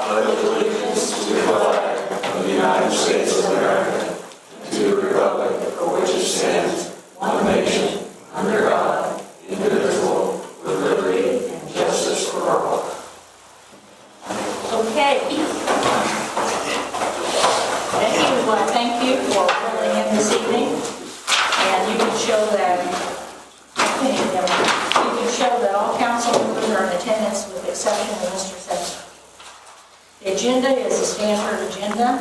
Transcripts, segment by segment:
pledge allegiance to the flag of the United States of America, and to the republic for which it stands, one nation, under God, indivisible, with liberty and justice for all. Okay. We want to thank you for coming in this evening. And you can show that all council members are in attendance with the exception of Mr. Sexton. The agenda is a standard agenda.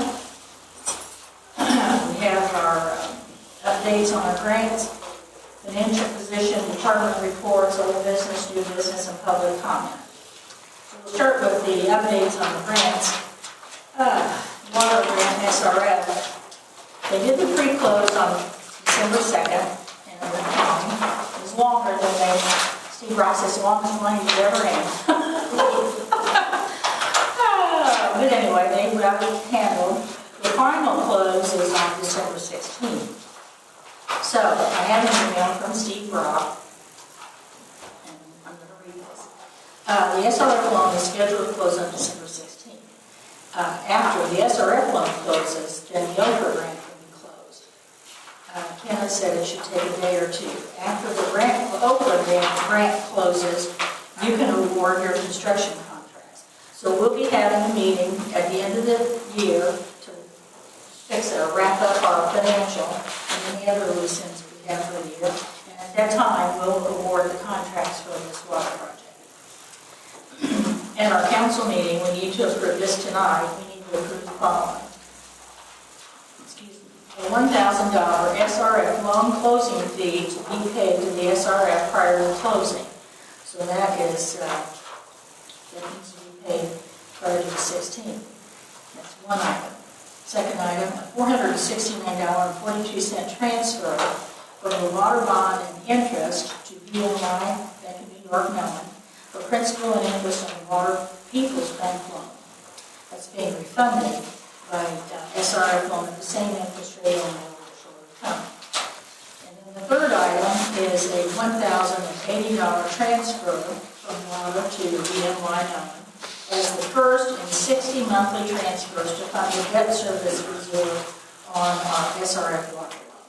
We have our updates on our grants, financial position, department reports, old business, new business, and public comment. So we'll start with the updates on the grants. Water grant, SRF. They did the pre-close on December 2nd, and it was longer than Steve Ross says, the longest money you've ever had. But anyway, they got it handled. The final close is on December 16th. So I have an email from Steve Brock, and I'm going to read this. The SRF loan is scheduled to close on December 16th. After the SRF loan closes, then the Oprah grant can be closed. Kenneth said it should take a day or two. After the Oprah grant closes, you can award your construction contracts. So we'll be having a meeting at the end of the year to wrap up our financial and any other loose ends we have for the year. And at that time, we'll award the contracts for this water project. At our council meeting, we need to approve this tonight. We need to approve the following. A $1,000 SRF loan closing fee to be paid to the SRF prior to closing. So that needs to be paid prior to the 16th. That's one item. Second item, a $469.42 transfer from the water bond and interest to BNY, Bank of New York Mellon, for principal and interest on the Water People's Bank loan. That's being refunded by SRF loan at the same interest rate on the shorter term. And then the third item is a $1,080 transfer from water to BNY Mellon as the first in 60 monthly transfers to fund the debt service reserve on our SRF water loan.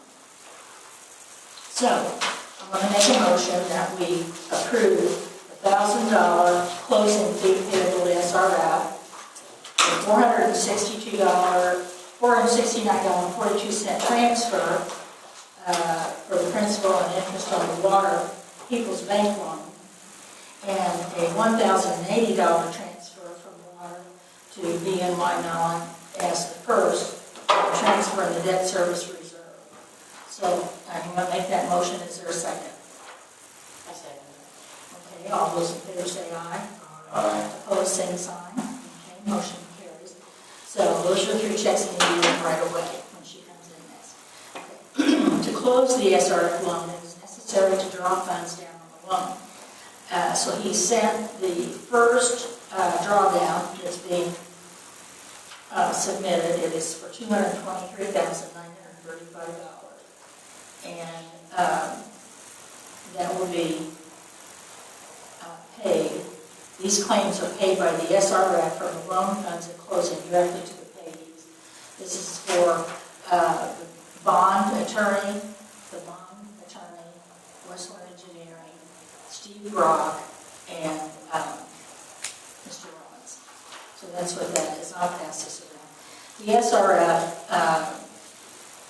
So I'm going to make a motion that we approve $1,000 closing fee payable to SRF, the $469.42 transfer for the principal and interest on the Water People's Bank loan, and a $1,080 transfer from water to BNY Mellon as the first transfer in the debt service reserve. So I'm going to make that motion. Is there a second? I second. Okay, all those in favor say aye. Aye. Opposed, same sign. Okay, motion carries. So those are 3 checks that need to be right away when she comes in next. Okay. To close the SRF loan, it is necessary to draw funds down on the loan. So he sent the first drawdown that's being submitted. It is for $223,935. And that will be paid. These claims are paid by the SRF from the loan funds at closing directly to the payees. This is for the bond attorney, Westland Engineering, Steve Brock, and Mr. Rollins. So that's what that is. I'll pass this around. The SRF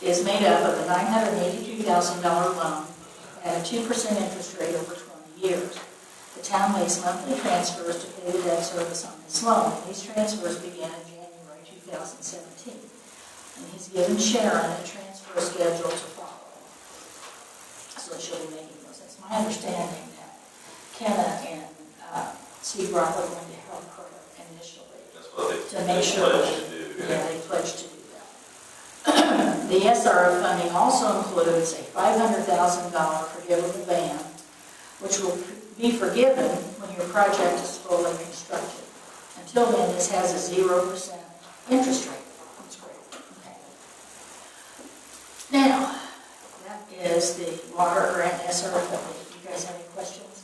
is made up of a $982,000 loan at a 2% interest rate over 20 years. The town makes monthly transfers to pay the debt service on this loan. And these transfers began in January 2017. And he's given Sharon a transfer schedule to follow. So she'll be making those. It's my understanding that Kenna and Steve Brock are going to help her initially. That's what they to make sure pledged to do. Yeah, they pledged to do that. The SRF funding also includes a $500,000 forgivable ban, which will be forgiven when your project is fully constructed. Until then, this has a 0% interest rate. That's great. Okay. Now, that is the water grant SRF update. You guys have any questions?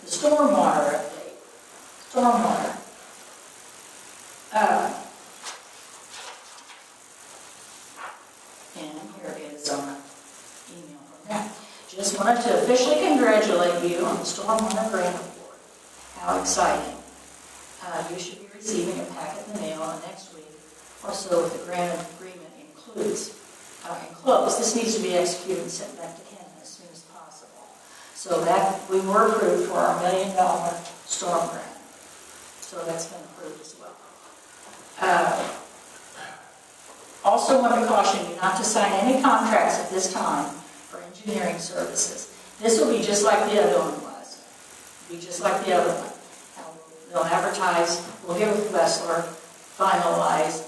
The stormwater update. stormwater. And here it is on the email from them. Just wanted to officially congratulate you on the stormwater grant award. How exciting. You should be receiving a packet in the mail in the next week or so with the grant agreement enclosed. This needs to be executed and sent back to Ken as soon as possible. So that we were approved for our $1 million storm grant. So that's been approved as well. Also want to caution you not to sign any contracts at this time for engineering services. This will be just like the other one was. Be just like the other one. They'll advertise, we'll get with Wessler, finalize,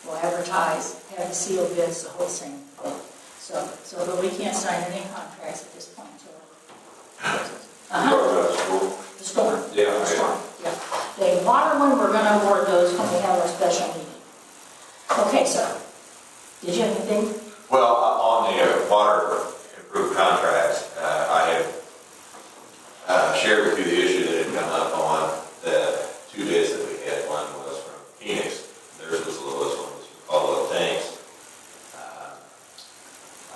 we'll advertise, have the sealed bids, the whole same thing. So but we can't sign any contracts at this point until. The storm. Yeah. The storm, yeah. The water one, we're going to award those when we have our special meeting. Okay, sir. Did you have anything? Well, on the water improved contracts, I have shared with you the issue that had come up on the 2 bids that we had. One was from Phoenix. Theirs was the lowest one, was from Caldwell Tanks.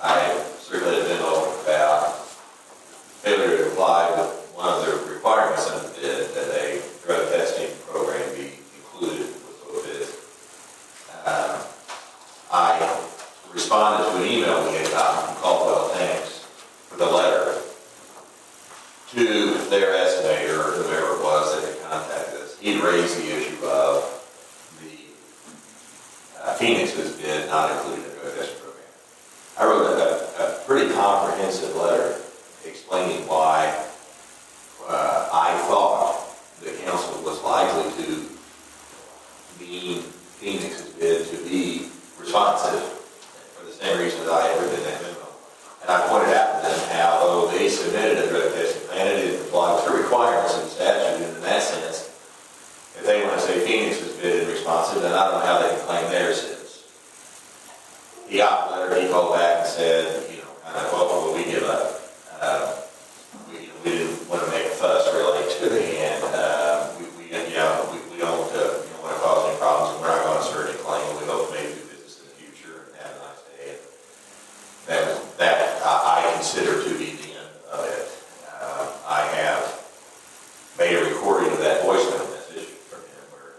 I circulated them over about failure to comply with one of the requirements of the bid, that a drug testing program be included with those bids. I responded to an email we had gotten from Caldwell Tanks with a letter to their estimator, or whoever it was that had contacted us. He raised the issue of the Phoenix's bid not including a drug testing program. I wrote a pretty comprehensive letter explaining why I thought the council was likely to deem Phoenix's bid to be responsive for the same reason that I had written in that memo. And I pointed out to them how, though they submitted a drug testing plan, it didn't comply with the requirements of the statute, and in that sense, if they want to say Phoenix's bid is responsive, then I don't know how they can claim theirs is. He got the letter, he called back and said, well, we give up. We didn't want to make a fuss really and we don't want to cause any problems, and we're not going to assert any claim. We hope to maybe do business in the future and have a nice day. That I consider to be the end of it. I have made a recording of that voicemail message from him where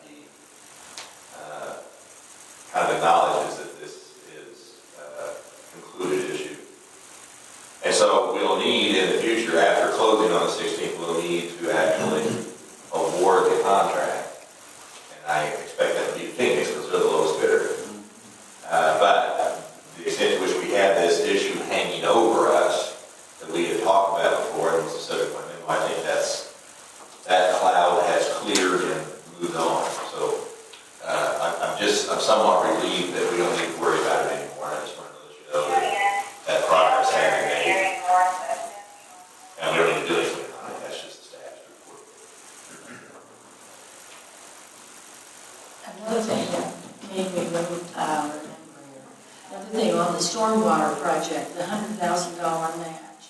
he kind of acknowledges that this is a concluded issue. And so we'll need in the future, after closing on the 16th, we'll need to actually award the contract. And I expect that to be Phoenix because they're the lowest bidder. But the extent to which we had this issue hanging over us that we had talked about before, and was the subject of my memo, I think that cloud has cleared and moved on. So I'm somewhat relieved that we don't need to worry about it anymore. I just wanted to let you know that progress has been made. And we don't need to do anything on it. That's just the status report. Another thing that made me remember here. Another thing on the stormwater project, the $100,000 match.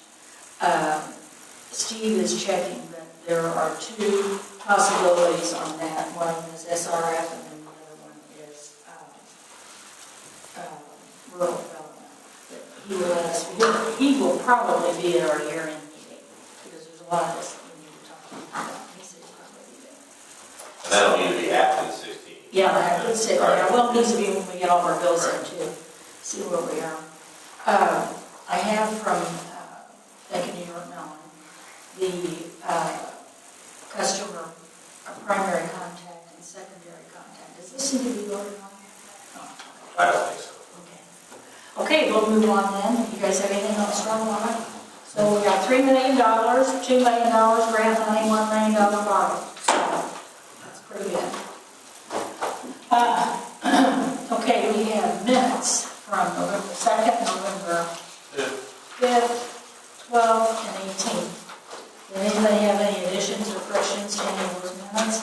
Steve is checking that there are 2 possibilities on that. One is SRF and then the other one is rural development. But he will let us, he will probably be at our year-end meeting because there's a lot of this that we need to talk about. He said he'll probably be there. And that'll need to be after the 16th. Yeah, that would say, yeah, well, it needs to be when we get all our bills in too. See where we are. I have from Bank of New York Mellon the customer primary contact and secondary contact. Does this need to be voted on? Oh. I don't think so. Okay, we'll move on then. You guys have anything on stormwater? So we got $3 million, $2 million grant money, $1 million borrow. So that's pretty good. Okay, we have minutes from November 2nd, November 5th, 12th, and 18th. Does anybody have any additions or corrections to any of those minutes?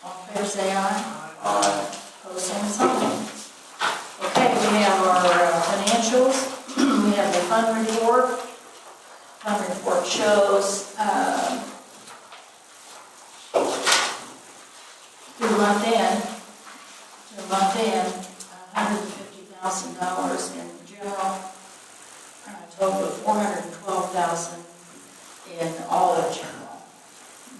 All in favor, say aye. Aye. Opposed, same sign. Okay, we have our shows through month end, $150,000 in general, total of $412,000 in all of general,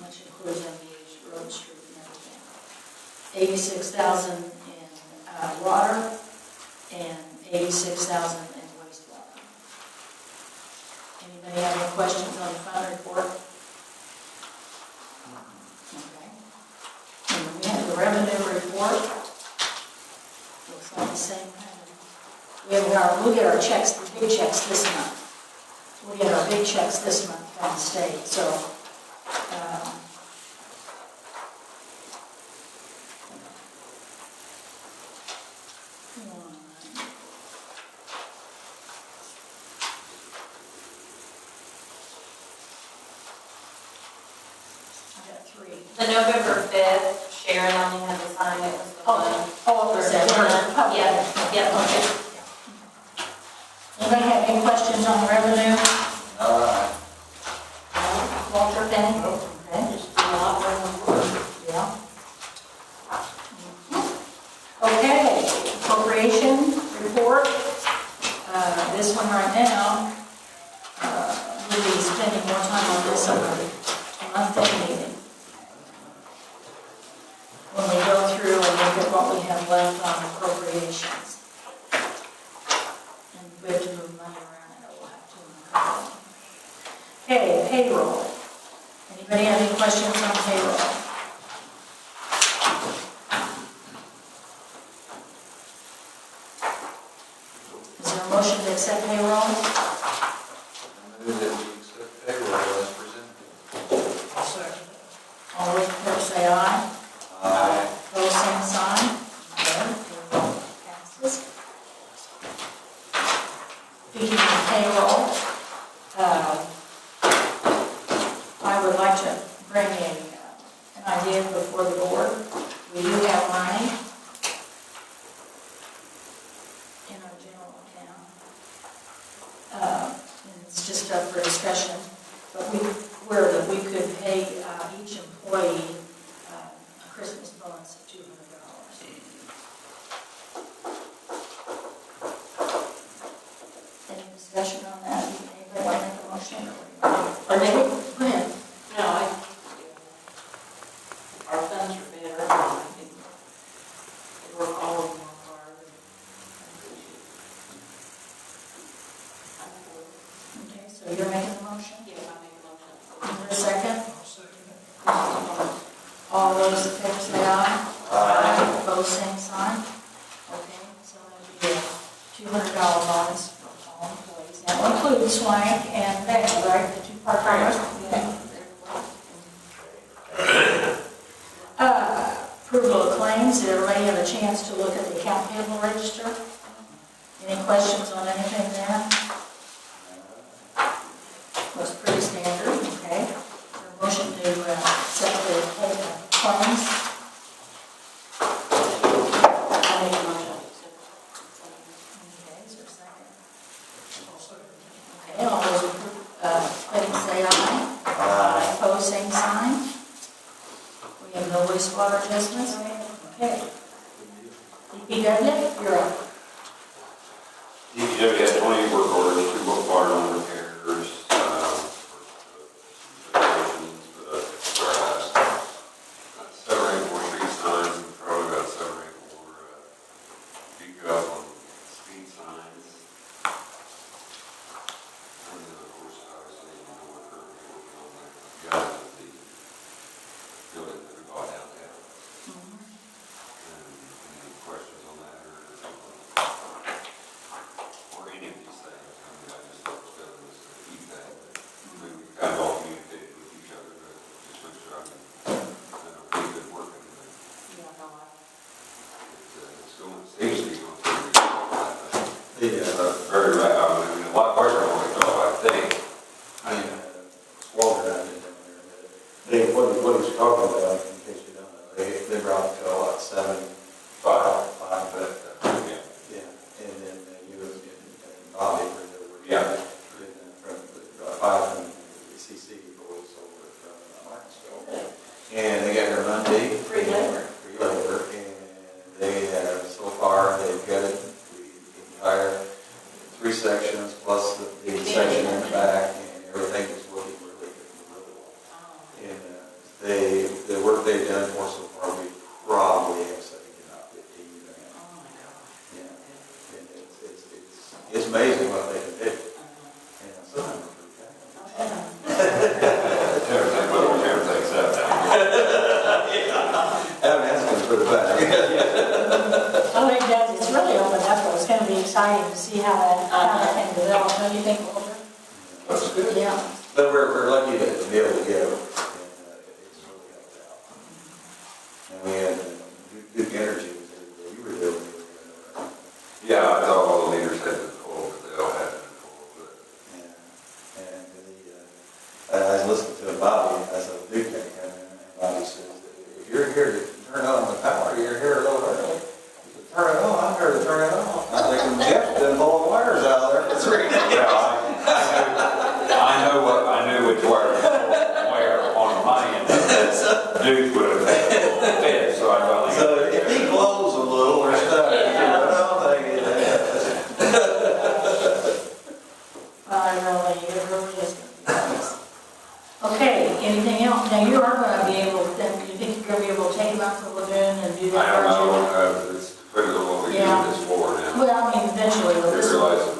which includes MVH, road, street, and everything. $86,000 in water, and $86,000 in wastewater. Anybody have any questions on the fund report? Okay. And we have the revenue report. Looks like the same kind of. We'll get our checks, the big checks this month. We'll get our big checks this month from the state. So, I got three. The November 5th, Sharon only had to sign it, was the one. Oh, was that her? Yeah, okay. Anybody have any questions on revenue? Walter, Penny? Okay. Yeah. Okay, appropriation report. This one right now, we'll be spending more time on this on a monthly meeting. When we go through and look at what we have left on appropriations. And we have to move money around, and we'll have to. Okay, payroll. Anybody have any questions on payroll? Is there a motion to accept payroll? I move that we accept payroll as presented. I'll second. All those in favor say aye. Aye. Opposed, same sign. Okay, payroll passes. Speaking of payroll, I would like to bring an idea before the board. We do have money in our general account. And it's just up for discussion, but where we could pay each employee a Christmas bonus of $200. Any discussion on that? Anybody want to make a motion? Or maybe, go ahead. No, our funds are better, I think they work all of them hard. Okay, so you're making the motion? Yeah, I make a motion. Is there a second? I'll second it. All those in favor say aye. Aye. Opposed, same sign. Okay, so that'll be a $200 bonus for all employees. That will include Swank and Becky, right? The two part-timers? Okay. Approval of claims. Did everybody have a chance to look at the account payable register? Any questions on anything there? Looks pretty standard, okay. Is there a motion to accept the claims? I make a motion. Okay, is there a second? I'll second it. Okay, all those in favor say aye. Aye. Opposed, same sign. We have no wastewater adjustments? Okay. DPW, you're up. DPW has 20 work orders, 2 book water line repairs, very right. I mean, a lot quicker than what we thought, I think. Walter and I did down there, but what he's talking about, in case you don't know, they brought it to what, 7, 5, but, yeah, and then you and Bobby were there. Yeah. From the 5 from the 3 sections plus the big section in the back, and everything is looking really well. And the work they've done for us so far, we probably have saved about 15 grand. Oh, my God. Yeah, and it's amazing what they can do. And some of them are pretty bad. Everything's up now. I haven't asked them to put it back. Oh, it does, it's really opened up, it's gonna be exciting to see how that can develop, don't you think, Walter? That's good. Yeah. But we're lucky to be able to get it, and it's really helped out. And we had good energy with everybody. You were there when you were there, right? Yeah, I thought all the leaders had been told, but they all had been told, but. Yeah. And I listened to Bobby as a big guy, and Bobby says, if you're here to turn on the power, you're here a little early. He said, turn it on, I'm here to turn it on. I'm thinking, Jeff done blowing wires out there for 3 days. Yeah, I knew which wire on my end. Dude would have fit, so I finally. So if he glows a little or stuff, I don't think it is. It really is gonna be nice. Okay, anything else? Now, you are gonna be able, then, you think you're gonna be able to take them out to the lagoon and do I that don't project? know, it's depending on what we Yeah. do this for now. Well, I mean, eventually, We with this one. realize it,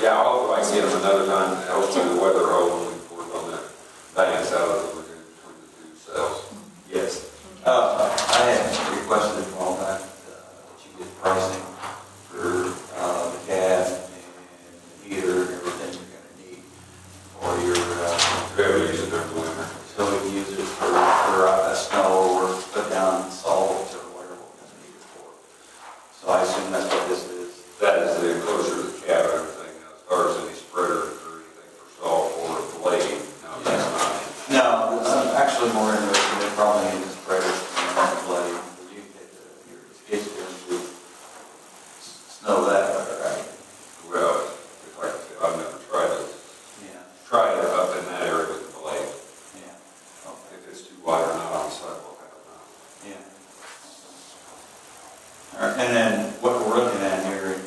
yeah, I hope I can get them another time, hopefully the weather holds, and we can work on that balance out of the lagoon between the two cells. Yes. I had requested for a long time that you get pricing for the cab and heater and everything you're going to need for your, We have to use it during the winter. so we can use it for snow or put down salt or whatever we're going to need it for. So I assume that's what this is. That is the enclosure of the cab and everything. Now, as far as any spreader or anything for salt or blade, no, that's not. No, I'm actually more interested in probably in the spreaders and the blade. You get your kids going to snow that weather, right? Well, if I, I've never tried it. Yeah. Tried it up in that area with the blade. Yeah. Okay. If it's too wide or not on the sidewalk, I don't know. Yeah. All right, and then what we're looking at here,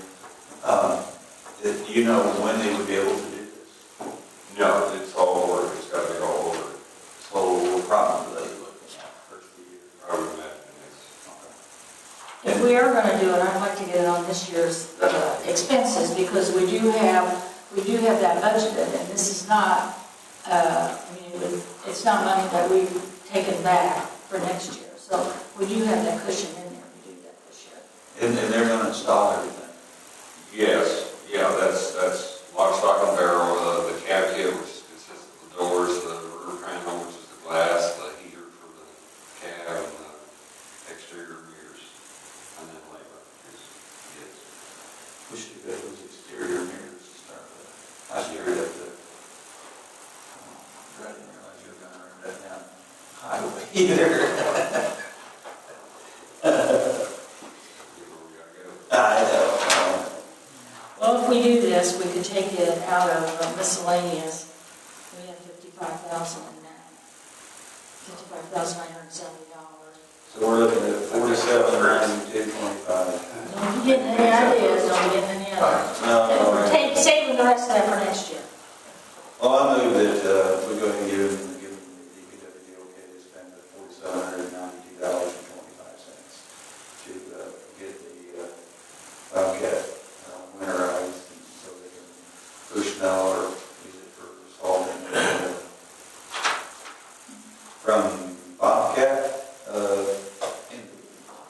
do you know when they would be able to do this? No, it's all over. It's got to be all over. So we're probably looking at first of the year. I would imagine it's. If we are gonna do it, I'd like to get it on this year's expenses, because we do have that budgeted, and this is not, it's not money that we've taken back for next year. So we do have that cushion in there to do that this year. And they're going to install everything. Yes, yeah, that's lock, stock, and barrel, the cab kit, which consists of the doors, the rear panel, which is the glass, the heater for the cab, and the exterior mirrors, and then labor. Yes. We should get those exterior mirrors to start with. I screwed up the, I didn't realize you were going to run that down highway either. I know. Well, if we do this, we could take it out of miscellaneous. We have $55,000 in that. $55,970. So we're looking at 47,925. Don't be getting any ideas, don't be getting any others. No, Saving the rest of that for next year. well, I move that we go ahead and give them the DPW okay to spend the $4,792.25 to get the Bobcat winterized, so they can push snow or use it for salting. From Bobcat,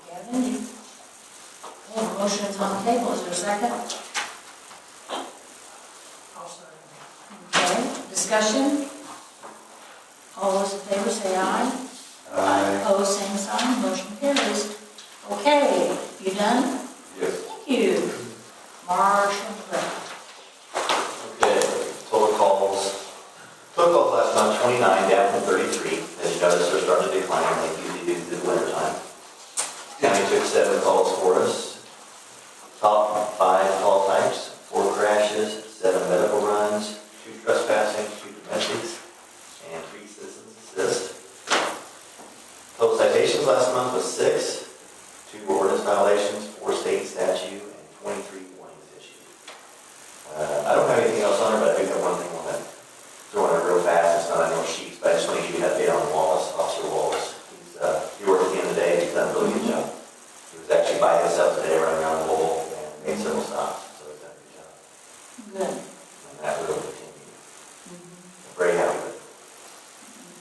Gavin, you, well, the motion's on the table, is there a second? I'll say. Okay, discussion? All those in favor say aye. Opposed, same sign, motion carries. Okay, you done? Yes. Thank you. Marshall Craig. Okay, total calls last month, 29, down from 33. As you notice, they're starting to decline like usually do through the winter time. County took 7 calls for us. Top 5 call types, 4 crashes, 7 medical runs, 2 trespassing, 2 domestics, and 3 citizens assist. Total citations last month was 6, 2 ordinance violations, 4 state statute, and 23 warnings issued. Good. And that will continue. Very happy with it.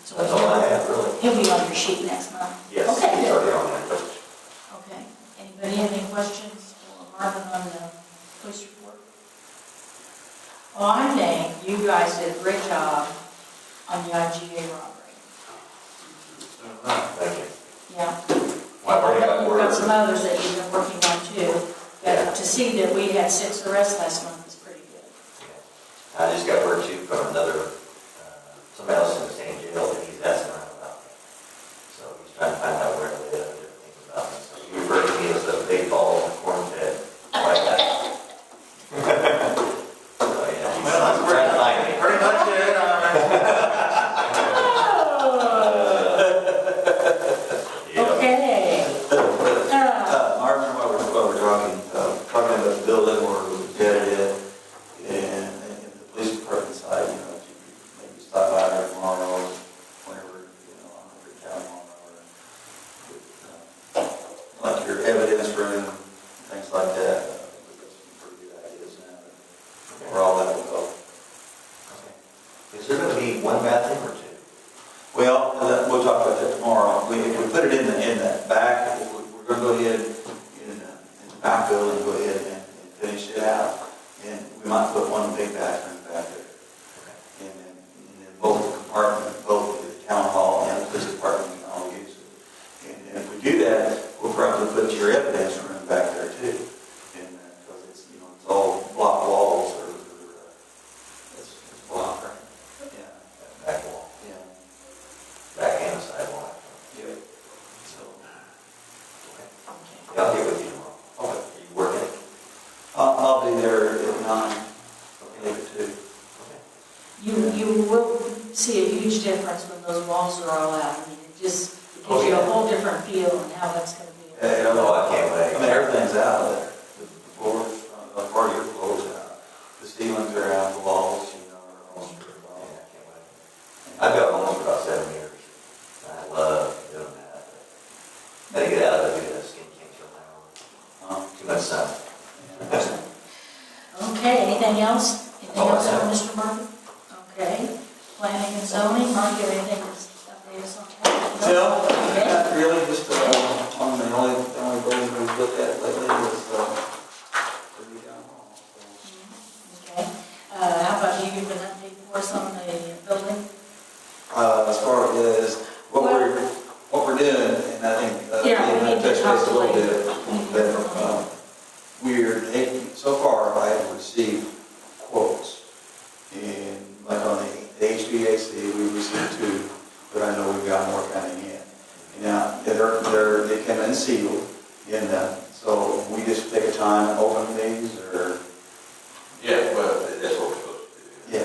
So That's all I have, really. he'll be on your sheet next month? Yes, Okay, he's good. already on that. Okay. Anybody have any questions for Marvin on the police report? Well, I think you guys did a great job on the IGA robbery. Thank you. Yeah. Well, I've already got We've word. got some others that you've been working on too. But to see that we had 6 arrests last month is pretty good. I just got word too from another, somebody else in the same jail that he's asking around about me. So he's trying to find out where they live and different things about me. So he referred to me as a big ball corn fed like that. So yeah, he's trying to find me. Pretty much it. Yeah. Okay. Marvin, while we're talking about the building where we got it, and the police department side, you know, if you could maybe stop by there tomorrow, whenever, you know, on the town tomorrow, or like your evidence room, things like that. We've got some pretty good ideas now, where all that will go. Is there going to be one bathroom or 2? Well, we'll talk about that tomorrow. If we put it in the back, we're going to go ahead in the back building, go ahead and finish it out. And we might put one big bathroom back there. And then both the compartment, both the town hall and the police department can all use it. And if we do that, we'll probably put your evidence room back there too. And because it's, you know, it's all block walls or it's block, right? Yeah. Back wall. Yeah. Back and side wall. Yeah. So, Yeah, I'll get with you tomorrow. okay. Are you working? I'll be there at 9, maybe 2. You will see a huge difference when those walls are all out. I mean, it just gives you a whole different feel and how that's going to be. Oh, I can't wait. I mean, everything's out there. The floors, part of your floor's out. The ceilings are out, the walls, you know, are all stripped Yeah, off. I can't wait. I've got homes for about 7 years. I love doing that. I gotta get out of it, get that skin cancer on my arm. Too much sun. Okay, anything else? Anything Oh, else that's on it. Mr. Martin? Okay. Planning and zoning, Mark, you have anything to update us on that? No, Okay. not really, just on the only building we've looked at lately was the new town hall. Okay. How about you give an update for us on the building? As far as what we're doing, and I think Yeah, we need to touch talk base a little later. bit, but so far I have received quotes, and like on the HVAC, we received 2, but I know we've got more coming in. And now they come in sealed, and so we just take a time and open these, or Yeah, well, that's what we're supposed to do.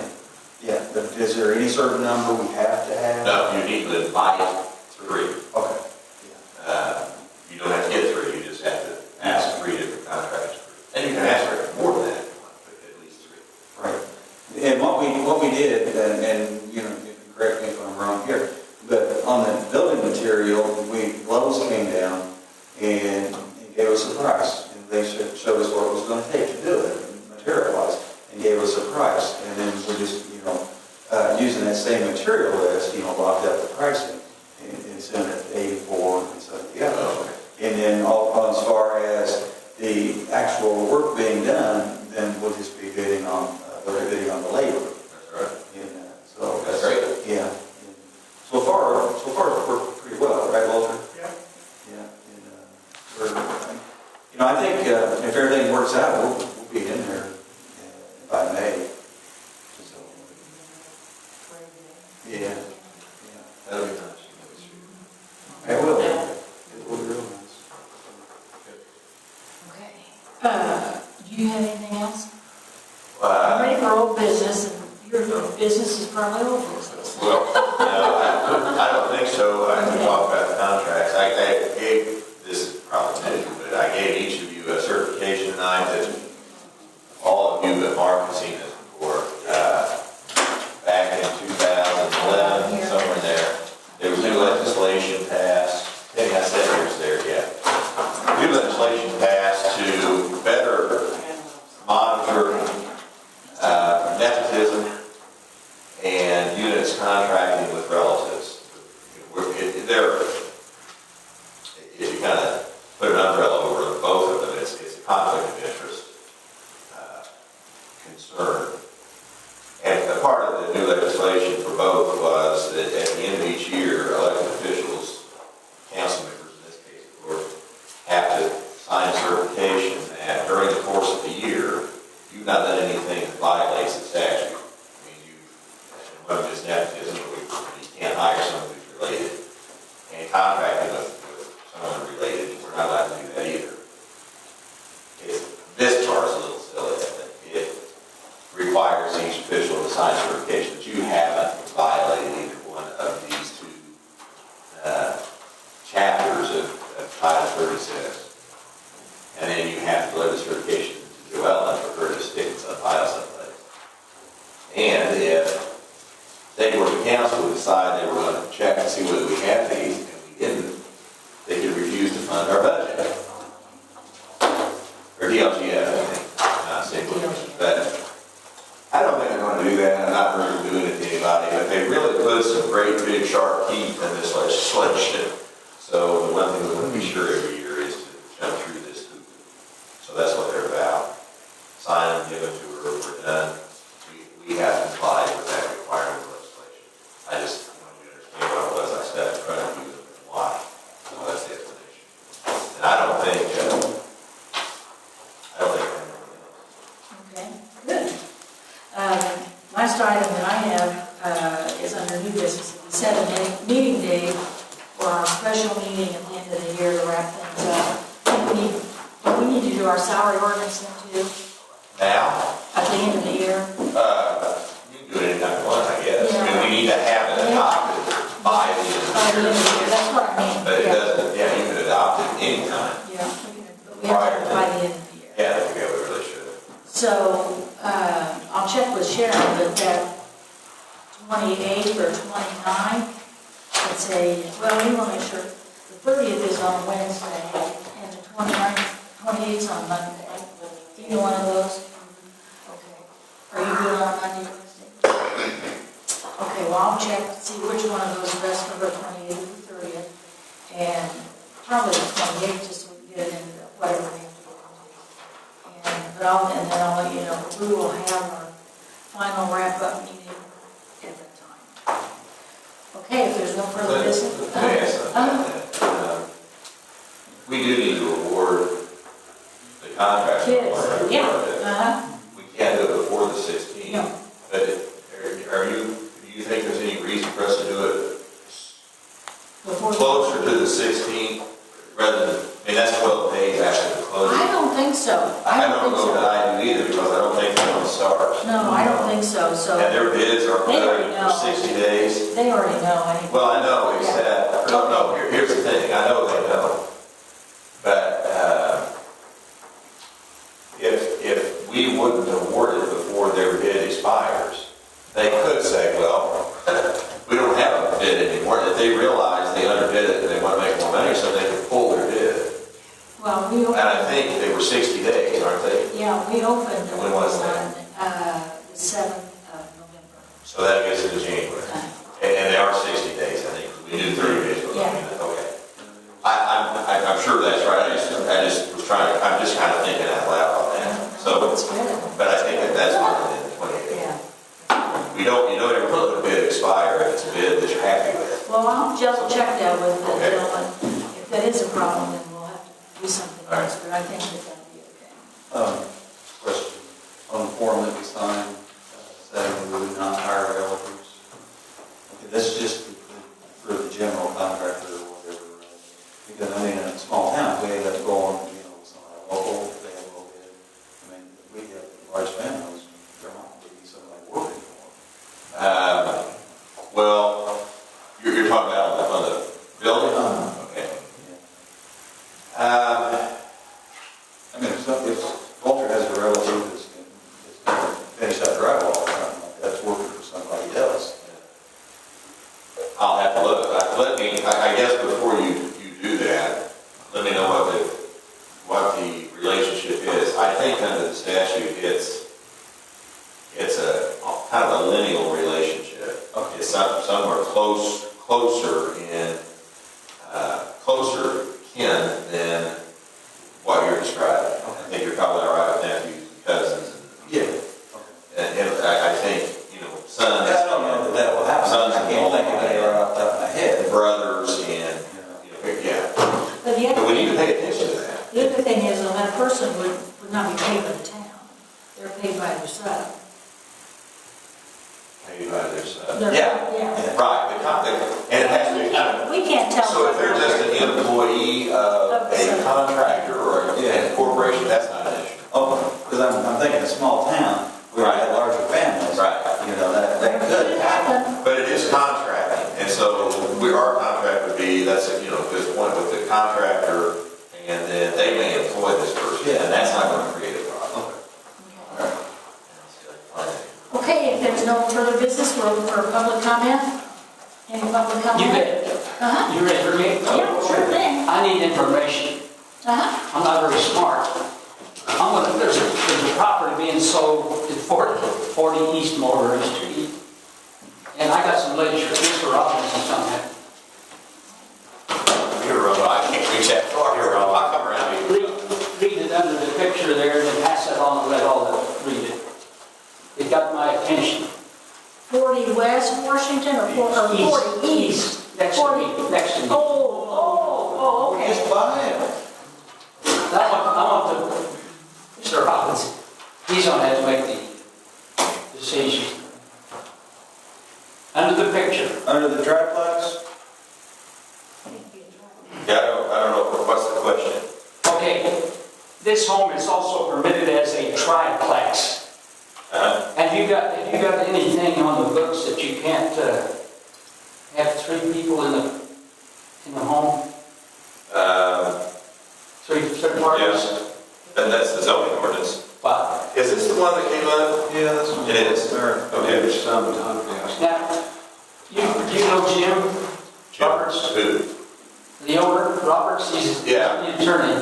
yeah. But is there any certain number we have to have? No, you need to invite 3. Okay. You don't have to get 3, you just have to ask 3 different contractors. And you can ask for more than that if you want, but at least 3. Right. And what we did, and you know, you can correct me if I'm wrong here, but on the building material, Lowe's came down and gave us a price. And they showed us what it was going to take to do it, material-wise, and gave us a price. And then we just, you know, using that same material list, you know, locked up the pricing. And sent it to 84 and stuff together. Oh, okay. And then as far as the actual work being done, then we'll just be bidding on the labor. That's right. And, so That's great. Yeah. And so far it's worked pretty well, right, Walter? Yeah. Yeah. And you know, I think if everything works out, we'll be in there by May. So, yeah. That'll be nice. It will. It will be real nice. Okay. Do you have anything else? I'm ready for old business, and your business is probably old business. Well, no, I don't think so. I can talk about the contracts. I gave, this is probably new, but I gave each of you a certification tonight that all of you but Mark have seen this before. Back in 2011, somewhere in there, there was new legislation passed. Maybe I said it was there, yeah. New legislation passed to better monitor concern. And a part of the new legislation for both was that at the end of each year, elected officials, council members in this case, of course, have to sign certification that during the course of the year, you've not done anything that violates the statute. I mean, one of this nepotism, you can't hire someone who's related, and contracting with someone related, we're not allowed to do that either. This part is a little silly, I think. It requires each official to sign certification that you haven't violated either one of these two chapters of Title 36. And then you have to deliver the certification to Joellen for her to stick it some file someplace. And if they were the council would decide they were going to check and see whether we had these, and we didn't, they could refuse to fund our budget. Or DLGF, I think, not simply. But I don't think they're going to do that. I'm not really doing it to anybody, but they really put some great big sharp teeth in this legislation. So the one thing we want to be sure every year is to jump through this hoop. So that's what they're about. Sign and give it to her, we're done. We have to comply with that requirement of legislation. I just want you to understand what it was I stepped in front of you and why. So that's the explanation. And I don't think Okay, good. Last item that I have is under new business. We set a meeting date for our special meeting at the end of the year to wrap things up. We need to do our salary ordinance then too, now, at the end of the year. you can do it anytime you want, I guess. I mean, Yeah. we need to have it adopted by the end of By the end the of the year. year, that's what I mean. But it Yeah. doesn't, yeah, you can adopt it anytime. Yeah, but we have to do it by the end of the year. Yeah, I think we really should. So, I'll check with Sharon, but that 28th or 29th, let's say, well, we want to make sure, the 30th is on Wednesday, and the 28th is on Monday. Either one of those? Okay. Are you good on Monday, Wednesday? Okay, well, I'll check to see which one of those is best for the 28th or 30th, and probably the 28th, just so we can get it into whatever we have to get into. And then I'll let you know, we will have our final wrap-up meeting at that time. Okay, if there's no further business. Let me ask something about that. We do need to award the contract. Kids, yeah, We can't do it before the 16th. No. But do you think there's any reason for us to do it Before. closer to the 16th rather than, I mean, that's 12 days after the closing? I don't think so. I don't think know so. that I do either, because I don't think they're going to start. No, I don't think so, so And their bids are They already good know. for 60 days. they already know anyway. Well, I know, except, no, here's the thing, I know they know. But if we wouldn't award it before their bid expires, they could say, well, we don't have a bid anymore. If they realize they underbid it and they want to make more money, so they can pull their bid. Well, we And I opened, think they were 60 days, aren't they? yeah, we opened When was that? on the 7th of November. So that gets into January. And they are 60 days, I think. We do 30 days. Yeah. Okay. I'm sure that's right. I just was trying, I'm just kind of thinking out loud on that. So, That's good. but I think that's more than 28 days. Yeah. You don't ever let a bid expire if it's a bid that you're happy with. Well, I'll just check that with the Okay. gentleman. If that is a problem, then we'll have to do something All right. else, but I think that that'll be okay. Question, on the form that we signed, saying we would not hire relatives. Okay, that's just for the general contractor or whatever. Because, I mean, in a small town, we end up going, somebody local, if they have a little bit. I mean, we have large families, there might be somebody working for them. Well, you're talking about on the building? Okay. I mean, if Walter has a relative that's going to finish that drywall or something like that, that's working for somebody else. I'll have to look. I guess before you do that, let me know what the relationship is. I think under the statute, it's a kind of a lineal relationship. Okay. It's somewhere closer kin than what you're describing. I think you're probably all right with nephews and cousins. Yeah. Okay. not be paid by the town. They're paid by their sub. Paid by their sub. They're- Yeah, Yeah. right, and it has to be kind of, We can't tell. so if they're just an employee of a contractor or a corporation, that's not an issue. Oh, because I'm thinking a small town, where I had larger families. Right. You know, that could happen. But it is contracting, and so our contract would be, that's, this point with the contractor, and then they may employ this person, and that's not going to create a problem. Okay, if there's no further business, we're open for public comment. Any public comment? You bet. Uh-huh. You ready for me? Yeah, sure thing. I need information. Uh-huh. I'm not very smart. There's a property being sold at 40 East Mulberry Street. And I got some letters for Mr. Robinson's on that. You're wrong, I can't reach that far, you're wrong, I'll come around you. Read it under the picture there and then pass it on and let all the read it. It got my attention. 40 West Washington or 40 East? Next to me, next to me. Oh, okay. Just buy it. I want the, Mr. Robinson, he's gonna have to make the decision. Under the picture. Under the triplex? Yeah, I don't know, what's the question? Okay, this home is also permitted as a triplex. Have you got anything on the books that you can't have 3 people in the home? Three parties? Yes, and that's the zoning ordinance. Wow. Is this the one that came up? Yeah, this one. It is. Okay. Okay. Now, you know Jim Roberts, Who? the owner, Roberts, he's the Yeah. attorney.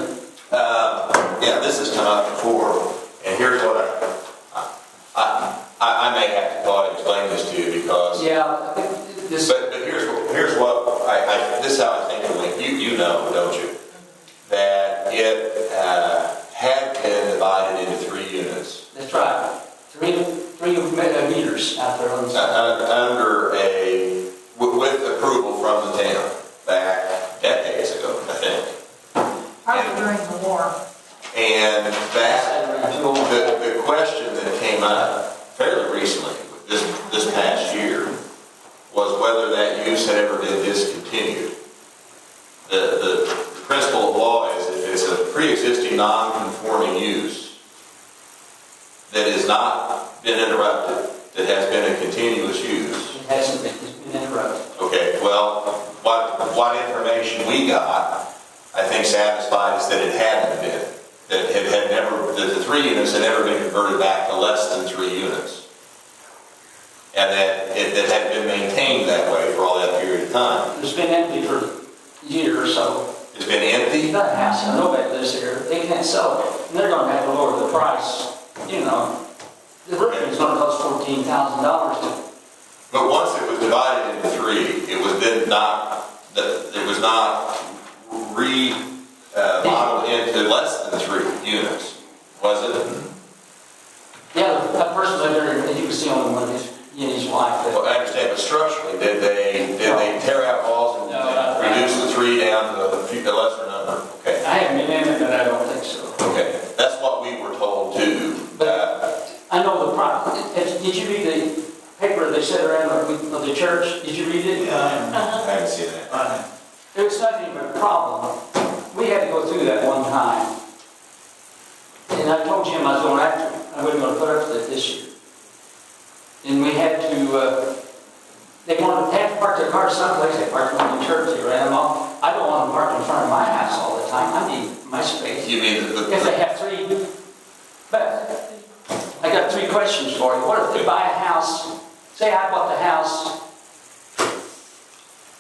Yeah, this has come up before, and here's what I may have to call and explain this to you because. Yeah, this, But here's what this is how I think it went. You know, don't you? That it had been divided into 3 units that's right. Three meters out there on the side. under with approval from the town back decades ago, I think. Probably during the war. And the question that came up fairly recently, this past year, was whether that use had ever been discontinued. The principle of law is if it's a pre-existing non-conforming use that has not been interrupted, that has been a continuous use. It hasn't been, it's been interrupted. Okay, well, what information we got, I think satisfied us that it hadn't been. That it had never, that the 3 units had never been converted back to less than 3 units. And that it had been maintained that way for all that period of time. It's been empty for a year or so. It's been empty. That house, nobody lives here, they can't sell it, and they're gonna have to lower the price, The roofing's gonna cost $14,000 to. But once it was divided into 3, it was then it was not remodeled into less than 3 units, was it? Yeah, that person lived there, and he was the only one, he and his wife. Well, I understand, but structurally, did they tear out walls and No, reduce the 3 down to a lesser number? Okay. I haven't been in it, but I don't think so. Okay, that's what we were told too. I know the problem. Did you read the paper they sent around of the church? Did you read it? I haven't seen that. It was nothing but a problem. We had to go through that one time. And I told Jim I was going after him. I wasn't going to put up with it this year. And we had to, they wanted to have to park their cars someplace. They parked them in the church. They ran them off. I don't want them parked in front of my house all the time. I need my space. You mean If they have 3, but I got 3 questions for you. What if they buy a house, say I bought the house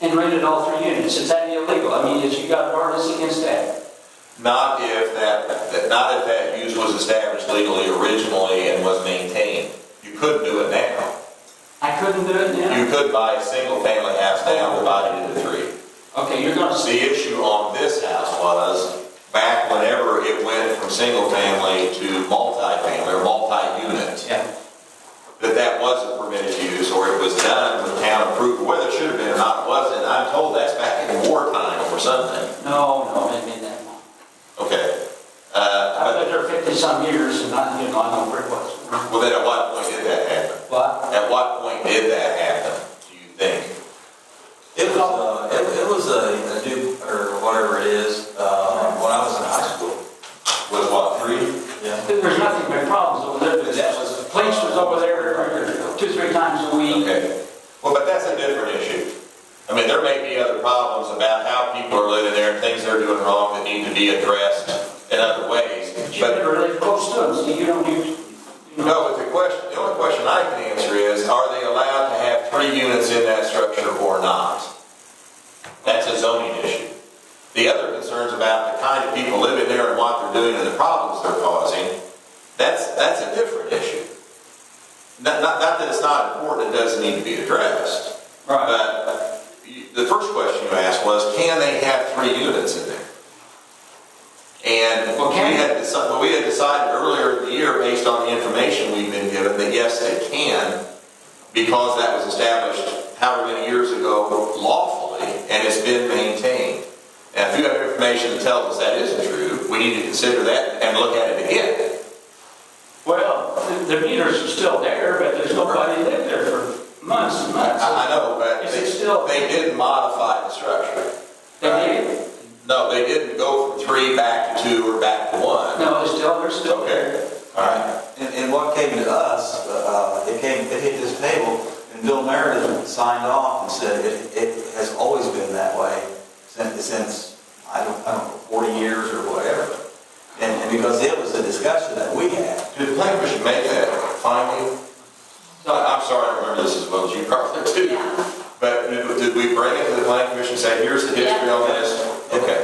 and rented all 3 units, is that illegal? I mean, you got an ordinance against that? not if that use was established legally originally and was maintained. You couldn't do it now. I couldn't do it now? You could buy a single family house now divided into 3. Okay, you're going to see. The issue on this house was back whenever it went from single family to multi-family or multi-unit. Yeah. That was a permitted use, or it was done with town approval. Whether it should have been or not, it wasn't. I'm told that's back in wartime or something. No, it made that one. Okay. But lived there 50-some years, and I know where it was. Well, then at what point did that happen? What? At what point did that happen, do you think? It was a Duke, or whatever it is, when I was in high school. Was what, 3? Yeah. There's nothing but problems over there. That was- The police was over there 2-3 times a week. Okay. Well, but that's a different issue. I mean, there may be other problems about how people are living there and things they're doing wrong that need to be addressed in other ways. But you But never live close to them, so you don't use. no, but the only question I can answer is, are they allowed to have 3 units in that structure or not? That's a zoning issue. The other concerns about the kind of people living there and what they're doing and the problems they're causing, that's a different issue. Not that it's not important, it doesn't need to be addressed. Right. But the first question you asked was, can they have 3 units in there? And Well, we had decided earlier in the year, based on the information we've been given, that yes, they can, because that was established however many years ago lawfully, and it's been maintained. And if you have information that tells us that isn't true, we need to consider that and look at it again. Well, the meters are still there, but there's nobody lived there for months and months. I know, but Is it still? they did modify the structure. They did? No, they didn't go from 3 back to 2 or back to 1. No, they're still there. Okay, all right. And what came to us, it hit this table, and Bill Meredith signed off and said it has always been that way since I don't know, 40 years or whatever. And because it was a discussion that we had. Did the planning commission make that finding? I'm sorry, I remember this as well as you probably do. But did we bring it to the planning commission and say, here's the history on this? Okay.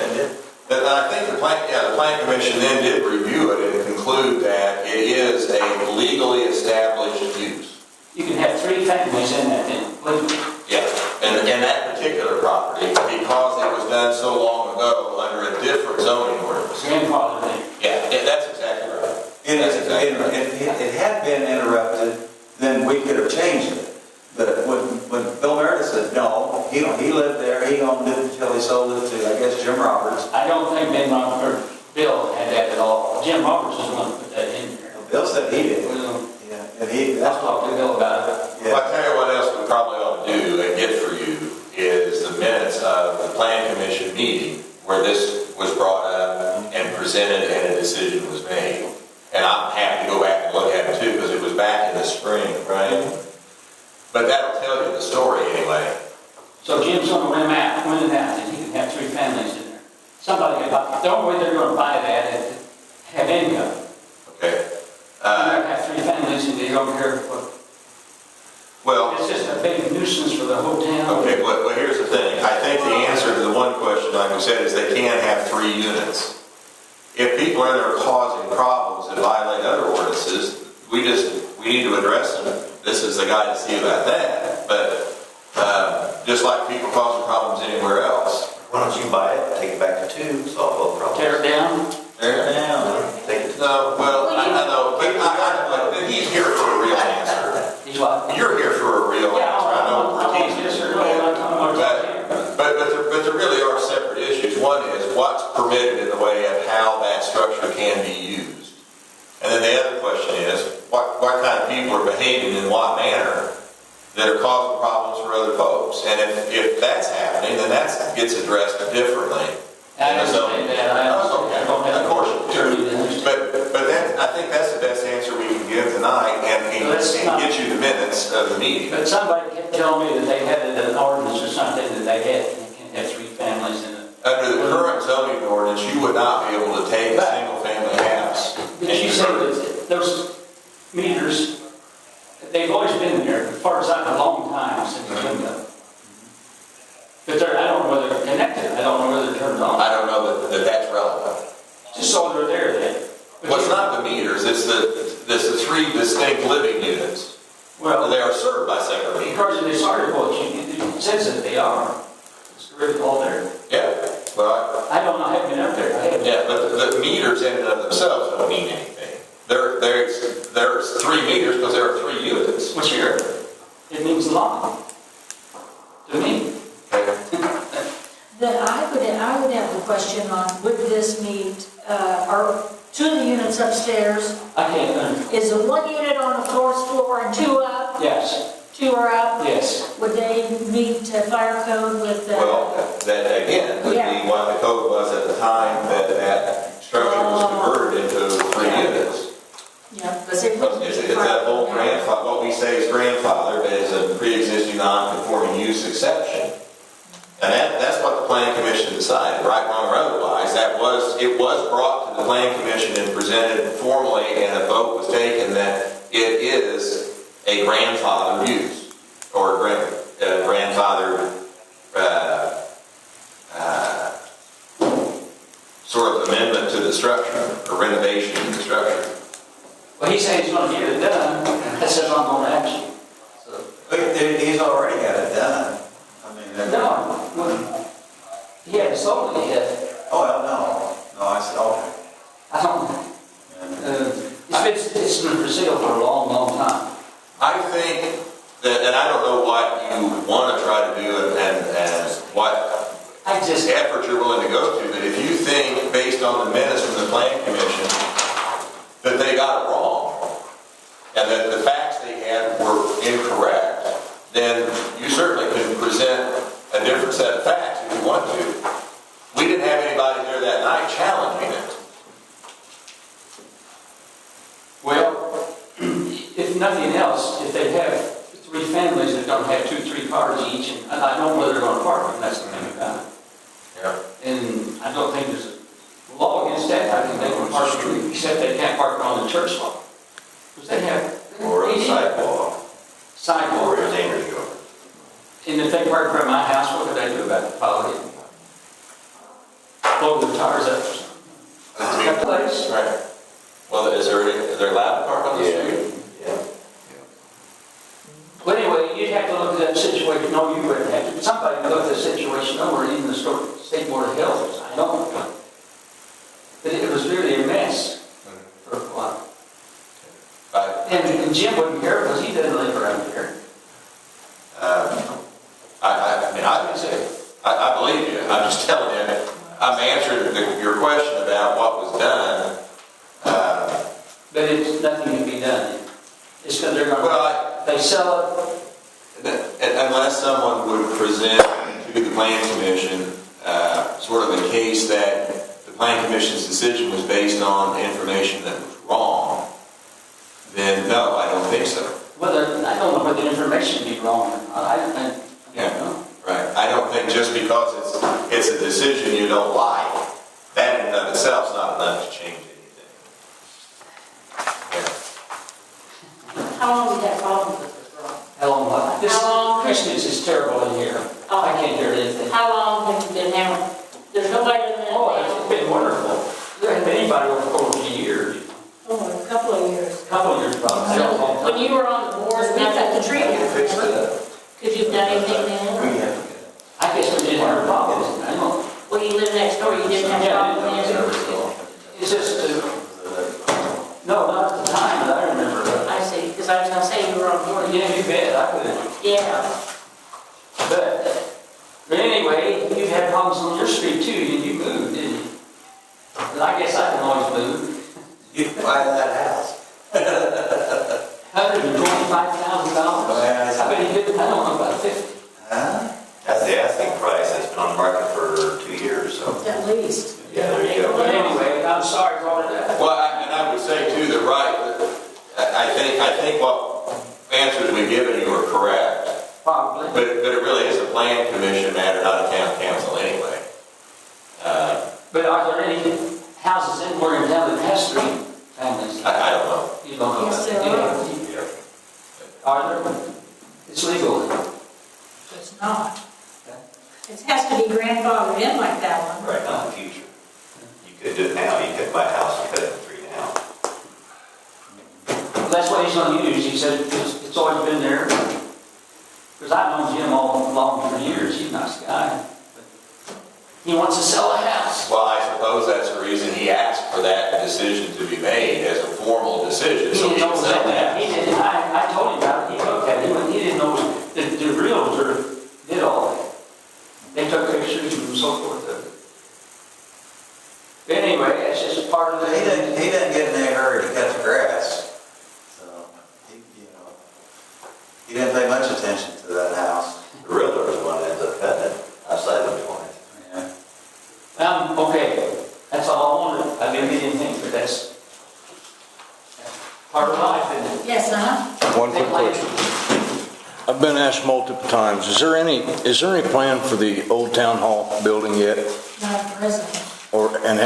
Then I think the planning commission then did review it and conclude that it is a legally established use. You can have 3 families in that thing, legally. Yeah, and that particular property, because it was done so long ago under a different zoning ordinance. Grandfather thing. Yeah, that's exactly right. And That's exactly right. if it had been interrupted, then we could have changed it. But when Bill Meredith said, no, he lived there, he owned it until he sold it to, I guess, Jim Roberts. I don't think Bill had that at all. Jim Roberts was the one who put that in there. Bill said he did. Well, Yeah, and I'll talk to Bill about it. Well, I tell you what else we probably ought to do and get for you is the minutes of the plan commission meeting where this was brought up and presented and a decision was made. And I'm happy to go back and look at it too, because it was back in the spring, right? But that'll tell you the story anyway. So Jim's going to win it out, and he can have 3 families in there. Somebody can buy, the only way they're going to buy that is to have income. Okay. They're going to have 3 families and they don't care what. Well, It's just a big nuisance for the whole town. okay, well, here's the thing. I think the answer to the one question, like we said, is they can have 3 units. If people are in there causing problems that violate other ordinances, we need to address them. This is the guy to see about that. But just like people causing problems anywhere else. Why don't you buy it, take it back to 2, solve all the problems? Tear it down. There. Take it. No, well, I know, but he's here for a real answer. He's what? You're here for a real answer. I know I he's just here. really like talking about But there really are separate issues. One is what's permitted in the way of how that structure can be used. And then the other question is, what kind of people are behaving in what manner that are causing problems for other folks? And if that's happening, then that gets addressed differently. I understand that. I don't have Of course you do. to understand. But I think that's the best answer we can give tonight and get you the minutes of the meeting. But somebody kept telling me that they had an ordinance or something that they had, and they can't have 3 families in it. Under the current zoning ordinance, you would not be able to take a single-family house. But you say that those meters, they've always been there, as far as I know, a long time since the window. But I don't know whether they're connected, I don't know whether they're turned on. I don't know that that's relevant. Just so they're there then. Well, it's not the meters, it's the 3 distinct living units. Well, They are served by separate meters. according to this article, it says that they are. It's really all there. Yeah, well, I don't know, I haven't been up there. I haven't. yeah, but the meters in and of themselves don't mean anything. There's 3 meters because there are 3 units. What's your, it means a lot to me. Then I would have a question on, would this meet, or two of the units upstairs. I can't, Is it one unit on the first floor and two up? yes, Two are up? yes. Would they meet fire code with the? Well, that again would Yeah. be what the code was at the time that that structure was converted into 3 units. Yeah, because it wouldn't It's be it's that whole fire- grandfather, what we say is grandfather, is a pre-existing non-conforming use exception. And that's what the planning commission decided, right, wrong, or otherwise. It was brought to the planning commission and presented formally, and a vote was taken that it is a grandfather use, or grandfather, sort of amendment to the structure, or renovation to the structure. Well, he said he's gonna get it done, that says I'm gonna action. So, He's already got it done. I mean, no, well, he hadn't sold it yet. oh, well, no, I said, okay. I don't, it's been for sale for a long, long time. I think that, and I don't know what you want to try to do and what I just, effort you're willing to go to, but if you think, based on the minutes from the planning commission, that they got it wrong, and that the facts they had were incorrect, then you certainly can present a different set of facts if you want to. We didn't have anybody there that night challenging it. well, if nothing else, if they have 3 families that don't have 2, 3 cars each, and I don't know where they're gonna park them, that's the thing about it. Yeah. And I don't think there's a law against that. I think they can park, except they can't park on the church lot. Because they have. Or a sidewalk. Sidewalk. Or a dangerous go. And if they park in front of my house, what could they do about it? Probably blow the tires up or something. Cut the place. Right. Well, is there allowed to park on the street? Yeah. Well, anyway, you'd have to look at that situation. No, you wouldn't have to. Somebody would look at the situation over, even the State Board of Health. I know. But it was really a mess for a while. Right. And Jim wouldn't care because he doesn't live around here. I believe you. I'm just telling you. I'm answering your question about what was done. But it's nothing can be done. It's because they're going Well, to, they sell unless someone would present to the planning commission sort of a case that the planning commission's decision was based on information that was wrong, then no, I don't think so. whether, I don't know whether the information be wrong. I don't know. Right. I don't think just because it's a decision you don't like, that in and of itself is not enough to change anything. Yeah. How long did that problem with this wrong? How long, what? This How long? Christmas is terrible in here. I can't hear anything. How long have you been having, there's nobody living in Oh, town? it's been wonderful. There hasn't been anybody over 40 years. Oh, a couple of years. A couple of years probably. Not a long When time. you were on the board, We cut the tree down. Fixed it up. could you have done anything then? I guess we didn't have problems. I know. Well, you lived next door, you didn't have Yeah, problems then? It's just, no, not at the time, but I remember. I see, because I was gonna say you were on board. Yeah, you bet, I could have. Yeah. But anyway, you've had problems on your street too, and you moved, didn't you? But I guess I can always move. You can buy that house. $125,000. I bet he did, I don't know, about 50. Huh? That's the asking price, it's been on the market for 2 years, so. At least. Yeah, there you go. But anyway, I'm sorry for all of that. Well, and I would say too that I think what answers we've given you are correct. Probably. But it really is a plan commission matter, not a town council anyway. But are there any houses in Morgantown that has 3 families? I don't know. You don't know Yes, about there that? are. Yeah. Are there? It's legal. It's not. It has to be grandfathered in like that one. Right, not in the future. You could do it now, you could buy a house and cut it in 3 now. Well, that's what he's gonna use. He said it's always been there. Because I've known Jim all along for years. He's a nice guy. But he wants to sell a house. Well, I suppose that's the reason he asked for that decision to be made as a formal decision. He So didn't he know can sell that. that. He didn't, I told him about it. He looked at it. He didn't know that the realtor did all that. They took pictures and so forth of it. But anyway, that's just part of the. He He didn't pay much attention to that house. The realtor is the one that ends up cutting it outside of the point. Yeah. Okay, that's all I wanted. I didn't get anything, but that's part of life, isn't it? Yes, One quick question. I've been asked multiple times, is there any plan for the old town hall building yet? not at present. And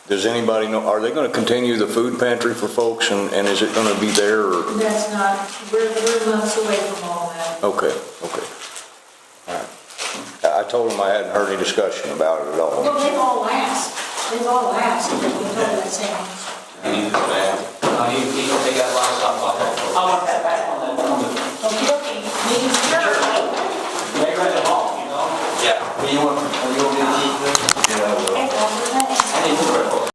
does anybody know, are they gonna continue the food pantry for folks and is it gonna be there or? That's not, we're months away from all that. Okay. All right. I told them I hadn't heard any discussion about it at all. Well, they've all asked, but we told that same answer. You need to go back. He got livestock. I want that